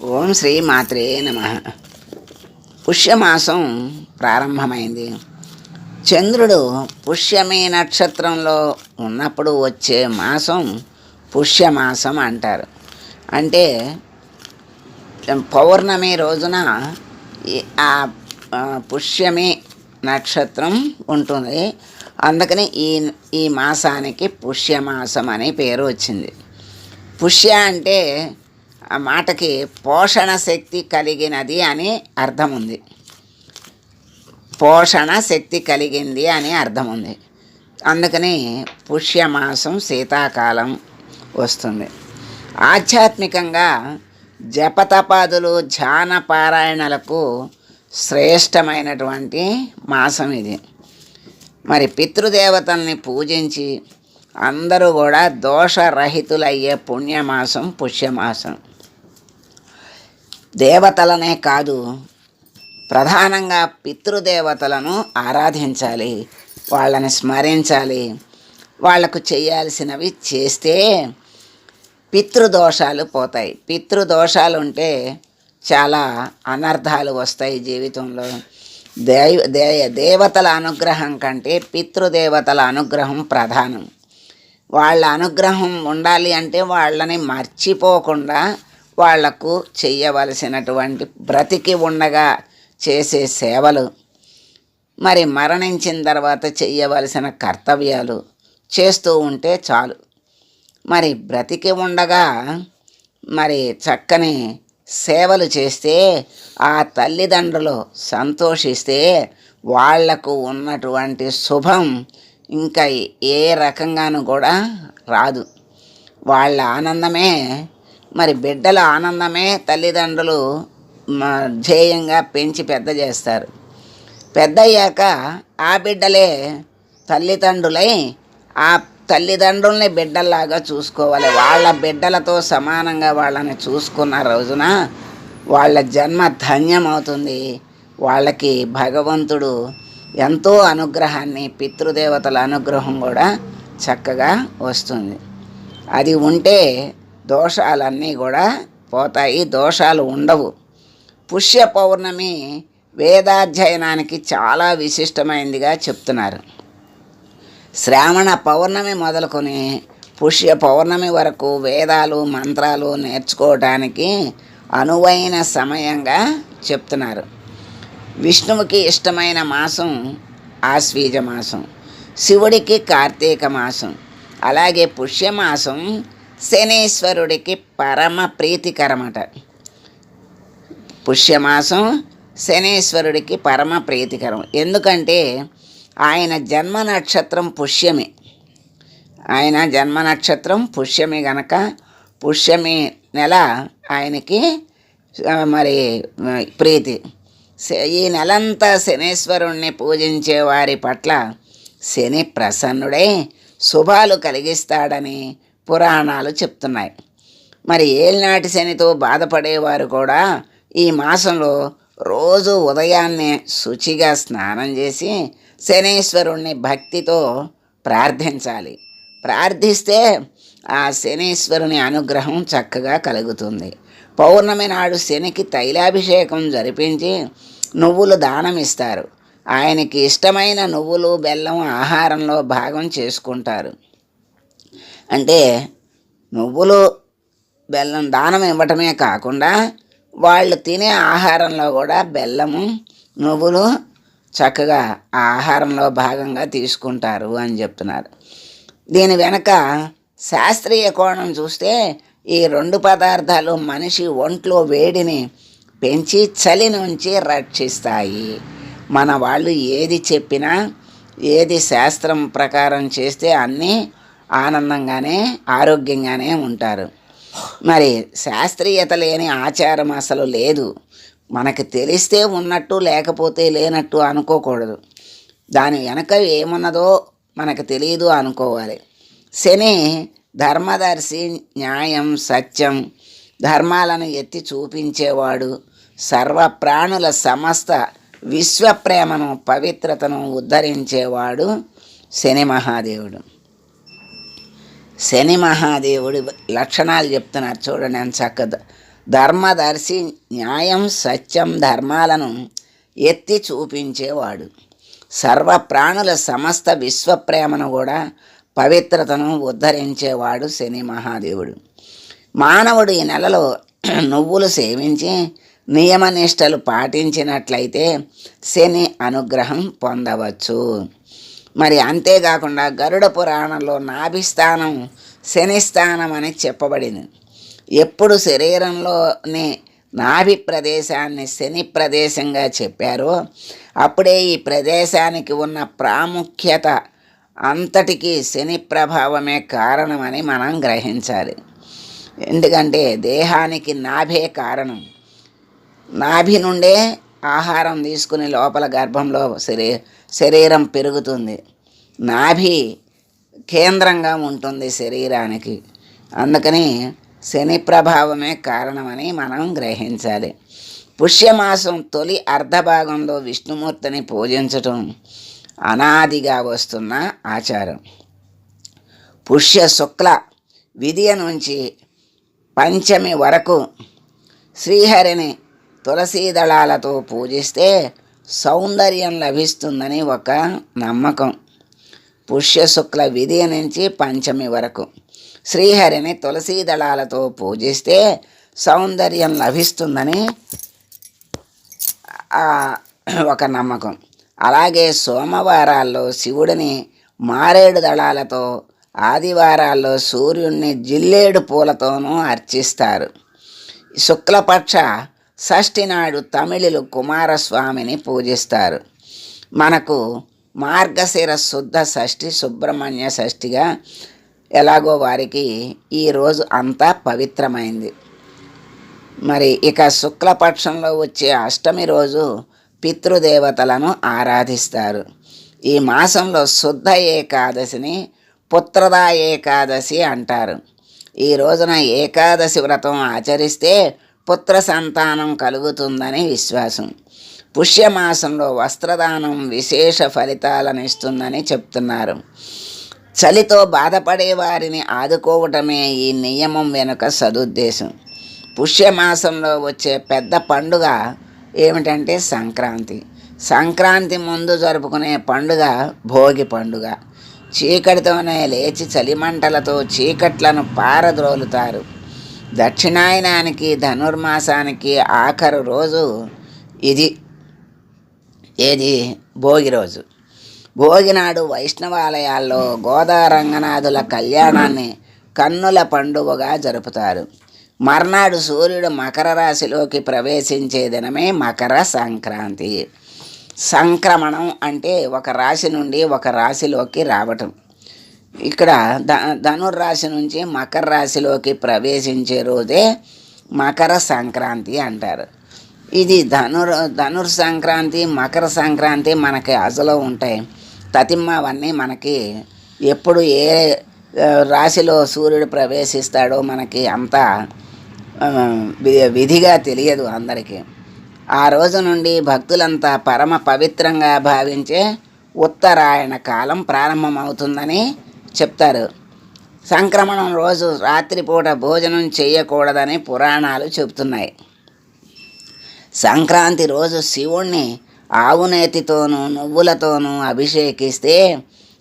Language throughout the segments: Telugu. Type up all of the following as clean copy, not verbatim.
ఓం శ్రీ మాత్రే నమ. పుష్యమాసం ప్రారంభమైంది. చంద్రుడు పుష్యమి నక్షత్రంలో ఉన్నప్పుడు వచ్చే మాసం పుష్యమాసం అంటారు. అంటే పౌర్ణమి రోజున ఆ పుష్యమి నక్షత్రం ఉంటుంది. అందుకని ఈ మాసానికి పుష్యమాసం అనే పేరు వచ్చింది. పుష్య అంటే ఆ మాటకి పోషణ శక్తి కలిగినది అని అర్థం ఉంది. పోషణ శక్తి కలిగింది అని అర్థం ఉంది. అందుకని పుష్యమాసం శీతాకాలం వస్తుంది. ఆధ్యాత్మికంగా జపతపాదులు ధ్యాన పారాయణలకు శ్రేష్టమైనటువంటి మాసం ఇది. మరి పితృదేవతల్ని పూజించి అందరూ కూడా దోషరహితులయ్యే పుణ్యమాసం పుష్యమాసం. దేవతలనే కాదు, ప్రధానంగా పితృదేవతలను ఆరాధించాలి, వాళ్ళని స్మరించాలి. వాళ్లకు చేయాల్సినవి చేస్తే పితృదోషాలు పోతాయి. పితృదోషాలు ఉంటే చాలా అనర్థాలు వస్తాయి జీవితంలో. దేవతల అనుగ్రహం కంటే పితృదేవతల అనుగ్రహం ప్రధానం. వాళ్ళ అనుగ్రహం ఉండాలి అంటే వాళ్ళని మర్చిపోకుండా వాళ్లకు చెయ్యవలసినటువంటి బ్రతికి ఉండగా చేసే సేవలు, మరి మరణించిన తర్వాత చెయ్యవలసిన కర్తవ్యాలు చేస్తూ ఉంటే చాలు. మరి బ్రతికి ఉండగా మరి చక్కని సేవలు చేస్తే ఆ తల్లిదండ్రులు సంతోషిస్తే వాళ్లకు ఉన్నటువంటి శుభం ఇంకా ఏ రకంగానూ కూడా రాదు. వాళ్ళ ఆనందమే, మరి బిడ్డల ఆనందమే తల్లిదండ్రులు ధ్యేయంగా పెంచి పెద్ద చేస్తారు. పెద్ద అయ్యాక ఆ బిడ్డలే తల్లిదండ్రులై ఆ తల్లిదండ్రుల్ని బిడ్డల్లాగా చూసుకోవాలి. వాళ్ళ బిడ్డలతో సమానంగా వాళ్ళని చూసుకున్న రోజున వాళ్ళ జన్మ ధన్యమవుతుంది. వాళ్ళకి భగవంతుడు ఎంతో అనుగ్రహాన్ని, పితృదేవతల అనుగ్రహం కూడా చక్కగా వస్తుంది. అది ఉంటే దోషాలన్నీ కూడా పోతాయి, దోషాలు ఉండవు. పుష్య పౌర్ణమి వేదాధ్యయనానికి చాలా విశిష్టమైనదిగా చెప్తున్నారు. శ్రావణ పౌర్ణమి మొదలుకొని పుష్య పౌర్ణమి వరకు వేదాలు మంత్రాలు నేర్చుకోవడానికి అనువైన సమయంగా చెప్తున్నారు. విష్ణువుకి ఇష్టమైన మాసం ఆశ్వీజ మాసం, శివుడికి కార్తీక మాసం. అలాగే పుష్యమాసం శనీశ్వరుడికి పరమ ప్రీతికరమట. పుష్యమాసం శనీశ్వరుడికి పరమ ప్రీతికరం. ఎందుకంటే ఆయన జన్మ నక్షత్రం పుష్యమి. ఆయన జన్మ నక్షత్రం పుష్యమి గనక పుష్యమి నెల ఆయనకి మరి ప్రీతి. ఈ నెలంతా శనీశ్వరుణ్ణి పూజించే వారి పట్ల శని ప్రసన్నుడై శుభాలు కలిగిస్తాడని పురాణాలు చెప్తున్నాయి. మరి ఏలినాటి శనితో బాధపడేవారు కూడా ఈ మాసంలో రోజు ఉదయాన్నే శుచిగా స్నానం చేసి శనీశ్వరుణ్ణి భక్తితో ప్రార్థించాలి. ప్రార్థిస్తే ఆ శనీశ్వరుని అనుగ్రహం చక్కగా కలుగుతుంది. పౌర్ణమి నాడు శనికి తైలాభిషేకం జరిపించి నువ్వులు దానం ఇస్తారు. ఆయనకి ఇష్టమైన నువ్వులు బెల్లం ఆహారంలో భాగం చేసుకుంటారు. అంటే నువ్వులు బెల్లం దానం ఇవ్వటమే కాకుండా వాళ్ళు తినే ఆహారంలో కూడా బెల్లము నువ్వులు చక్కగా ఆ ఆహారంలో భాగంగా తీసుకుంటారు అని చెప్తున్నారు. దీని వెనక శాస్త్రీయ కోణం చూస్తే ఈ రెండు పదార్థాలు మనిషి ఒంట్లో వేడిని పెంచి చలి నుంచి రక్షిస్తాయి. మన వాళ్ళు ఏది చెప్పినా, ఏది శాస్త్రం ప్రకారం చేస్తే అన్నీ ఆనందంగానే ఆరోగ్యంగానే ఉంటారు. మరి శాస్త్రీయత లేని ఆచారం అసలు లేదు. మనకు తెలిస్తే ఉన్నట్టు లేకపోతే లేనట్టు అనుకోకూడదు. దాని వెనక ఏమున్నదో మనకు తెలియదు అనుకోవాలి. శని ధర్మదర్శి, న్యాయం, సత్యం, ధర్మాలను ఎత్తి చూపించేవాడు. సర్వప్రాణుల సమస్త విశ్వప్రేమను, పవిత్రతను ఉద్ధరించేవాడు శని మహాదేవుడు. శని మహాదేవుడి లక్షణాలు చెప్తున్నారు చూడండి ఎంత చక్కగా. ధర్మదర్శి, న్యాయం, సత్యం, ధర్మాలను ఎత్తి చూపించేవాడు. సర్వప్రాణుల సమస్త విశ్వప్రేమను కూడా పవిత్రతను ఉద్ధరించేవాడు శని మహాదేవుడు. మానవుడు ఈ నెలలో నువ్వులు సేవించి నియమనిష్టలు పాటించినట్లయితే శని అనుగ్రహం పొందవచ్చు. మరి అంతేకాకుండా గరుడ పురాణంలో నాభిస్థానం శని స్థానం అని చెప్పబడింది. ఎప్పుడు శరీరంలోని నాభి ప్రదేశాన్ని శని ప్రదేశంగా చెప్పారో అప్పుడే ఈ ప్రదేశానికి ఉన్న ప్రాముఖ్యత అంతటికీ శని ప్రభావమే కారణమని మనం గ్రహించాలి. ఎందుకంటే దేహానికి నాభే కారణం. నాభి నుండే ఆహారం తీసుకుని లోపల గర్భంలో శరీరం పెరుగుతుంది. నాభి కేంద్రంగా ఉంటుంది శరీరానికి. అందుకని శని ప్రభావమే కారణమని మనం గ్రహించాలి. పుష్యమాసం తొలి అర్ధభాగంలో విష్ణుమూర్తిని పూజించటం అనాదిగా వస్తున్న ఆచారం. పుష్య శుక్ల విదియ నుంచి పంచమి వరకు శ్రీహరిని తులసీదళాలతో పూజిస్తే సౌందర్యం లభిస్తుందని ఒక నమ్మకం. పుష్యశుక్ల విదియ నుంచి పంచమి వరకు శ్రీహరిని తులసీదళాలతో పూజిస్తే సౌందర్యం లభిస్తుందని ఒక నమ్మకం. అలాగే సోమవారాల్లో శివుడిని మారేడు దళాలతో, ఆదివారాల్లో సూర్యుడిని జిల్లేడు పూలతోనూ అర్చిస్తారు. శుక్లపక్ష షష్ఠి నాడు తమిళులు కుమారస్వామిని పూజిస్తారు. మనకు మార్గశిర శుద్ధ షష్ఠి సుబ్రహ్మణ్య షష్ఠిగా ఎలాగో వారికి ఈరోజు అంతా పవిత్రమైంది. మరి ఇక శుక్లపక్షంలో వచ్చే అష్టమి రోజు పితృదేవతలను ఆరాధిస్తారు. ఈ మాసంలో శుద్ధ ఏకాదశిని పుత్రదా ఏకాదశి అంటారు. ఈ రోజున ఏకాదశి వ్రతం ఆచరిస్తే పుత్ర సంతానం కలుగుతుందని విశ్వాసం. పుష్యమాసంలో వస్త్రదానం విశేష ఫలితాలను ఇస్తుందని చెప్తున్నారు. చలితో బాధపడే వారిని ఆదుకోవటమే ఈ నియమం వెనుక సదుద్దేశం. పుష్యమాసంలో వచ్చే పెద్ద పండుగ ఏమిటంటే సంక్రాంతి. సంక్రాంతి ముందు జరుపుకునే పండుగ భోగి పండుగ. చీకటితోనే లేచి చలిమంటలతో చీకట్లను పారద్రోలుతారు. దక్షిణాయనానికి ధనుర్మాసానికి ఆఖరు రోజు ఏది భోగి రోజు. భోగినాడు వైష్ణవాలయాల్లో గోదారంగనాథుల కళ్యాణాన్ని కన్నుల పండుగగా జరుపుతారు. మర్నాడు సూర్యుడు మకర రాశిలోకి ప్రవేశించే దినమే మకర సంక్రాంతి. సంక్రమణం అంటే ఒక రాశి నుండి ఒక రాశిలోకి రావటం. ఇక్కడ ధనుర్రాశి నుంచి మకర రాశిలోకి ప్రవేశించే రోజే మకర సంక్రాంతి అంటారు. ఇది ధనుర్ సంక్రాంతి, మకర సంక్రాంతి మనకి అసలు ఉంటాయి. తతిమ్మ అవన్నీ మనకి ఎప్పుడు ఏ రాశిలో సూర్యుడు ప్రవేశిస్తాడో మనకి అంత విధిగా తెలియదు అందరికీ. ఆ రోజు నుండి భక్తులంతా పరమ పవిత్రంగా భావించే ఉత్తరాయణ కాలం ప్రారంభమవుతుందని చెప్తారు. సంక్రమణం రోజు రాత్రిపూట భోజనం చేయకూడదని పురాణాలు చెబుతున్నాయి. సంక్రాంతి రోజు శివుణ్ణి ఆవునేతితోనూ నువ్వులతోనూ అభిషేకిస్తే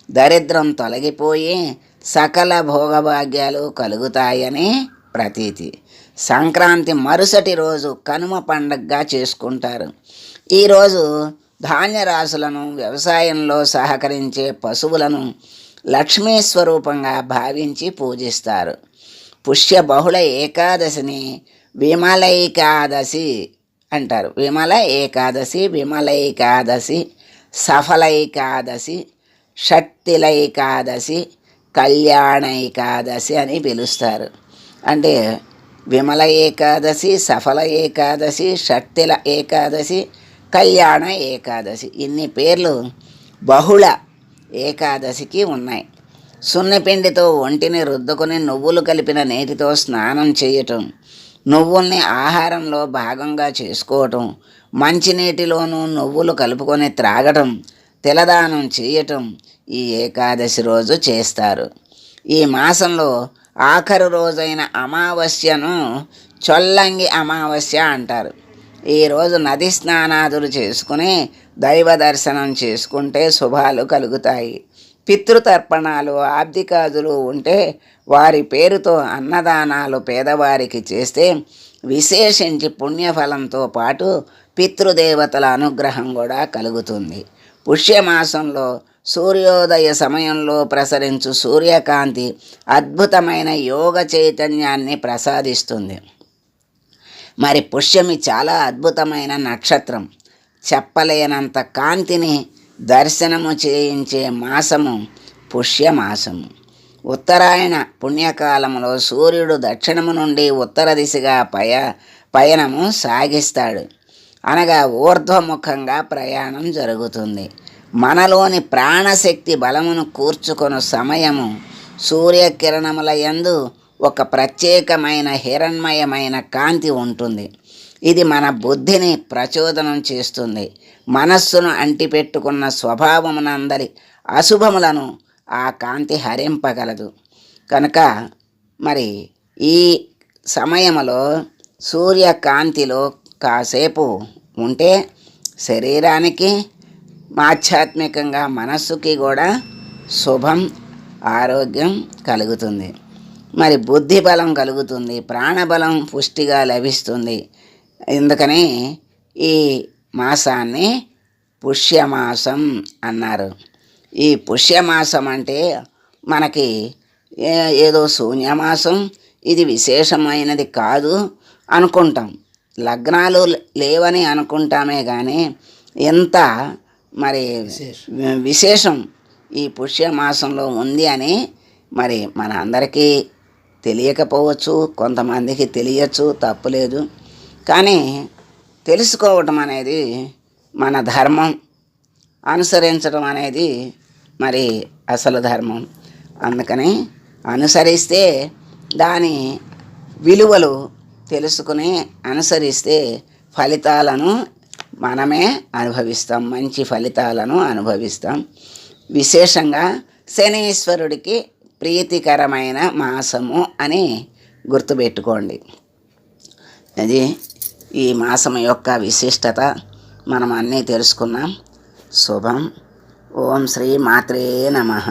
దరిద్రం తొలగిపోయి సకల భోగభాగ్యాలు కలుగుతాయని ప్రతీతి. సంక్రాంతి మరుసటి రోజు కనుమ పండగగా చేసుకుంటారు. ఈరోజు ధాన్యరాశులను, వ్యవసాయంలో సహకరించే పశువులను లక్ష్మీ స్వరూపంగా భావించి పూజిస్తారు. పుష్య బహుళ ఏకాదశిని విమలైకాదశి అంటారు. విమలైకాదశి, సఫలైకాదశి, షట్తిలైకాదశి, కళ్యాణైకాదశి అని పిలుస్తారు. అంటే విమల ఏకాదశి, సఫల ఏకాదశి, షట్తిల ఏకాదశి, కళ్యాణ ఏకాదశి, ఇన్ని పేర్లు బహుళ ఏకాదశికి ఉన్నాయి. సున్నిపిండితో ఒంటిని రుద్దుకొని నువ్వులు కలిపిన నీటితో స్నానం చేయటం, నువ్వుల్ని ఆహారంలో భాగంగా చేసుకోవటం, మంచినీటిలోనూ నువ్వులు కలుపుకొని త్రాగటం, తిలదానం చేయటం ఈ ఏకాదశి రోజు చేస్తారు. ఈ మాసంలో ఆఖరు రోజైన అమావాస్యను చొల్లంగి అమావాస్య అంటారు. ఈరోజు నది స్నానాదులు చేసుకుని దైవ దర్శనం చేసుకుంటే శుభాలు కలుగుతాయి. పితృతర్పణాలు ఆబ్దికాదులు ఉంటే వారి పేరుతో అన్నదానాలు పేదవారికి చేస్తే విశేషించి పుణ్యఫలంతో పాటు పితృదేవతల అనుగ్రహం కూడా కలుగుతుంది. పుష్యమాసంలో సూర్యోదయ సమయంలో ప్రసరించు సూర్యకాంతి అద్భుతమైన యోగ చైతన్యాన్ని ప్రసాదిస్తుంది. మరి పుష్యమి చాలా అద్భుతమైన నక్షత్రం. చెప్పలేనంత కాంతిని దర్శనము చేయించే మాసము పుష్యమాసము. ఉత్తరాయణ పుణ్యకాలంలో సూర్యుడు దక్షిణము నుండి ఉత్తర దిశగా పయనము సాగిస్తాడు. అనగా ఊర్ధ్వముఖంగా ప్రయాణం జరుగుతుంది. మనలోని ప్రాణశక్తి బలమును కూర్చుకొను సమయము సూర్యకిరణముల యందు ఒక ప్రత్యేకమైన హిరణ్మయమైన కాంతి ఉంటుంది. ఇది మన బుద్ధిని ప్రచోదనం చేస్తుంది. మనస్సును అంటిపెట్టుకున్న స్వభావమునందరి అశుభములను ఆ కాంతి హరింపగలదు. కనుక మరి ఈ సమయంలో సూర్యకాంతిలో కాసేపు ఉంటే శరీరానికి ఆధ్యాత్మికంగా మనస్సుకి కూడా శుభం, ఆరోగ్యం కలుగుతుంది. మరి బుద్ధి బలం కలుగుతుంది, ప్రాణబలం పుష్టిగా లభిస్తుంది. ఎందుకని ఈ మాసాన్ని పుష్యమాసం అన్నారు. ఈ పుష్యమాసం అంటే మనకి ఏదో శూన్యమాసం, ఇది విశేషమైనది కాదు అనుకుంటాం. లగ్నాలు లేవని అనుకుంటామే కానీ ఎంత మరి విశేషం ఈ పుష్యమాసంలో ఉంది అని మరి మన అందరికీ తెలియకపోవచ్చు, కొంతమందికి తెలియచ్చు, తప్పులేదు. కానీ తెలుసుకోవటం అనేది మన ధర్మం, అనుసరించడం అనేది మరి అసలు ధర్మం. అందుకని అనుసరిస్తే దాని విలువలు తెలుసుకుని అనుసరిస్తే ఫలితాలను మనమే అనుభవిస్తాం, మంచి ఫలితాలను అనుభవిస్తాం. విశేషంగా శనీశ్వరుడికి ప్రీతికరమైన మాసము అని గుర్తుపెట్టుకోండి. అది ఈ మాసం యొక్క విశిష్టత మనం అన్నీ తెలుసుకున్నాం. శుభం. ఓం శ్రీ మాత్రే నమః.